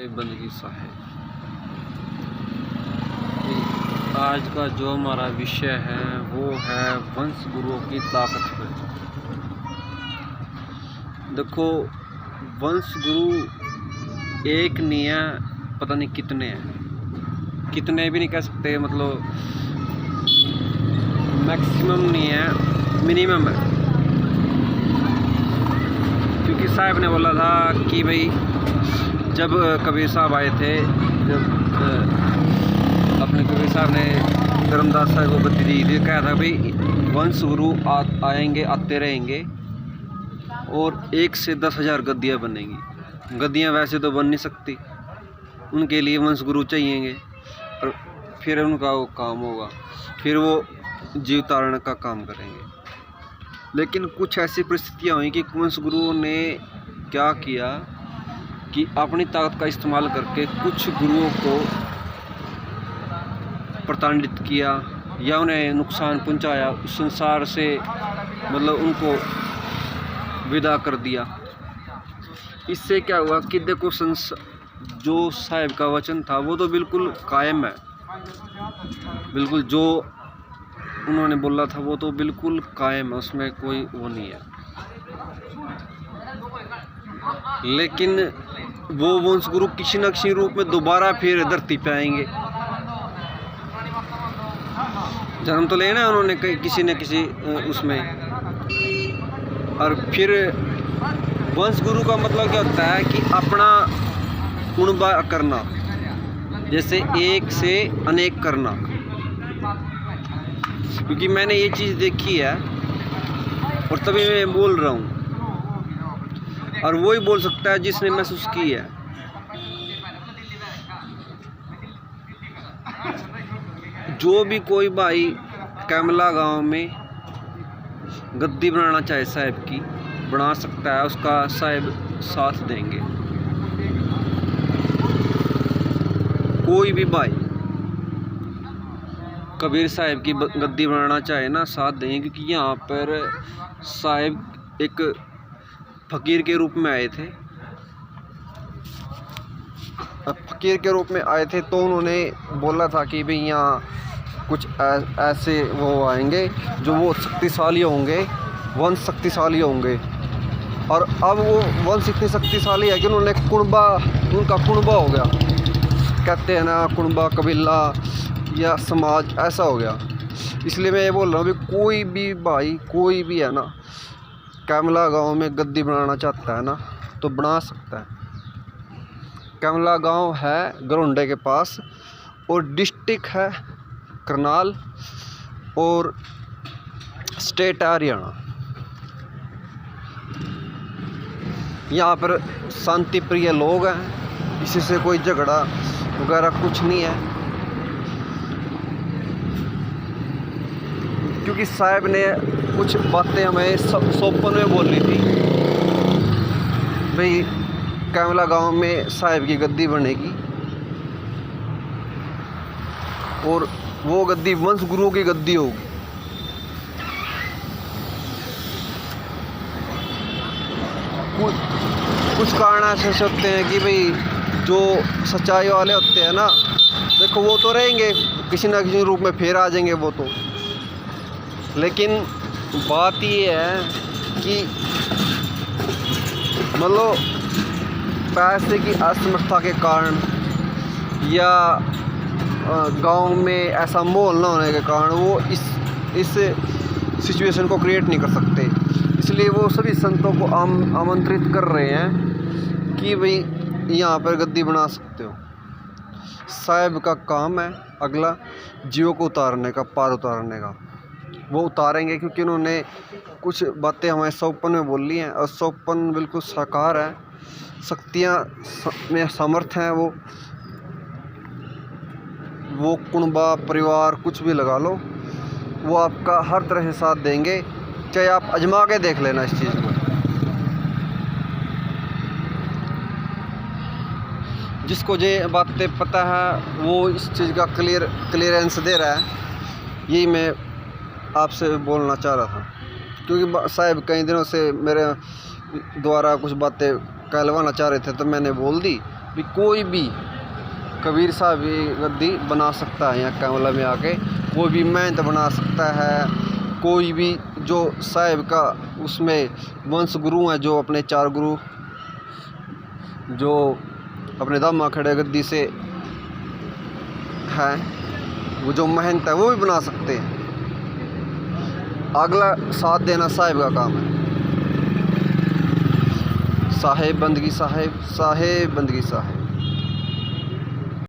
बंदगी साहिब। आज का जो हमारा विषय है वो है वंश गुरुओं की ताकत पर। देखो, वंश गुरु एक नहीं है, पता नहीं कितने हैं, कितने भी नहीं कह सकते, मतलब मैक्सिमम नहीं है, मिनिमम है। क्योंकि साहब ने बोला था कि भाई जब कबीर साहब आए थे, जब अपने कबीर साहब ने धर्मदास साहब को गद्दी दी थी, कहा था भाई वंश गुरु आएंगे, आते रहेंगे और 1 से 10,000 गद्दियाँ बनेंगी। गद्दियाँ वैसे तो बन नहीं सकती, उनके लिए वंश गुरु चाहिएंगे और फिर उनका वो काम होगा, फिर वो जीव तारण का काम करेंगे। लेकिन कुछ ऐसी परिस्थितियाँ हुई कि वंश गुरुओं ने क्या किया कि अपनी ताकत का इस्तेमाल करके कुछ गुरुओं को प्रताड़ित किया या उन्हें नुकसान पहुंचाया, उस संसार से मतलब उनको विदा कर दिया। इससे क्या हुआ कि देखो, जो साहिब का वचन था वो तो बिल्कुल कायम है, बिल्कुल जो उन्होंने बोला था वो तो बिल्कुल कायम है, उसमें कोई वो नहीं है। लेकिन वो वंश गुरु किसी न किसी रूप में दोबारा फिर धरती पे आएंगे। जन्म तो लेना है उन्होंने किसी न किसी उसमें। और फिर वंश गुरु का मतलब क्या होता है कि अपना कुणबा करना, जैसे एक से अनेक करना। क्योंकि मैंने ये चीज़ देखी है और तभी मैं बोल रहा हूँ, और वही बोल सकता है जिसने महसूस की है। जो भी कोई भाई कैमला गांव में गद्दी बनाना चाहे साहिब की, बना सकता है, उसका साहिब साथ देंगे। कोई भी भाई कबीर साहिब की गद्दी बनाना चाहे ना, साथ देंगे। क्योंकि यहाँ पर साहिब एक फकीर के रूप में आए थे। फकीर के रूप में आए थे तो उन्होंने बोला था कि भाई यहाँ कुछ ऐसे वो आएंगे जो वो शक्तिशाली होंगे, वंश शक्तिशाली होंगे। और अब वो वंश इतनी शक्तिशाली है कि उन्होंने कुणबा, उनका कुणबा हो गया, कहते हैं ना, कुणबा कबीला या समाज ऐसा हो गया। इसलिए मैं ये बोल रहा हूँ कि कोई भी भाई, कोई भी है ना, कैमला गांव में गद्दी बनाना चाहता है ना, तो बना सकता है। कैमला गांव है गरोंडे के पास और डिस्ट्रिक्ट है करनाल और स्टेट है हरियाणा। यहाँ पर शांति प्रिय लोग हैं, किसी से कोई झगड़ा वगैरह कुछ नहीं है। क्योंकि साहब ने कुछ बातें हमें सोपन में बोली थी, भाई कैमला गांव में साहब की गद्दी बनेगी और वो गद्दी वंश गुरु की गद्दी होगी। कुछ कारण ऐसे होते हैं कि भाई जो सच्चाई वाले होते हैं ना, देखो वो तो रहेंगे, किसी ना किसी रूप में फिर आ जाएंगे वो तो। लेकिन बात ये है कि मतलब पैसे की असमर्थता के कारण या गांव में ऐसा माहौल ना होने के कारण वो इस सिचुएशन को क्रिएट नहीं कर सकते। इसलिए वो सभी संतों को आमंत्रित कर रहे हैं कि भाई यहाँ पर गद्दी बना सकते हो। साहिब का काम है अगला जीवों को उतारने का, पार उतारने का। वो उतारेंगे क्योंकि उन्होंने कुछ बातें हमारे सोपन में बोल ली हैं और सोपन बिल्कुल साकार है, शक्तियाँ में समर्थ हैं। वो कुणबा परिवार कुछ भी लगा लो, वो आपका हर तरह से साथ देंगे, चाहे आप आजमा के देख लेना इस चीज़ को। जिसको ये बातें पता है वो इस चीज़ का क्लियरेंस दे रहा है। यही मैं आपसे बोलना चाह रहा था, क्योंकि साहब कई दिनों से मेरे द्वारा कुछ बातें कहलवाना चाह रहे थे, तो मैंने बोल दी। भी कोई भी कबीर साहब ये गद्दी बना सकता है। यहाँ कैमला में आके कोई भी महंत बना सकता है, कोई भी जो साहिब का उसमें वंश गुरु हैं, जो अपने 4 गुरु जो अपने दामा खड़े गद्दी से हैं, वो जो महंत है वो भी बना सकते हैं। अगला साथ देना साहिब का काम है। साहेब बंदगी साहेब, साहेब बंदगी साहेब।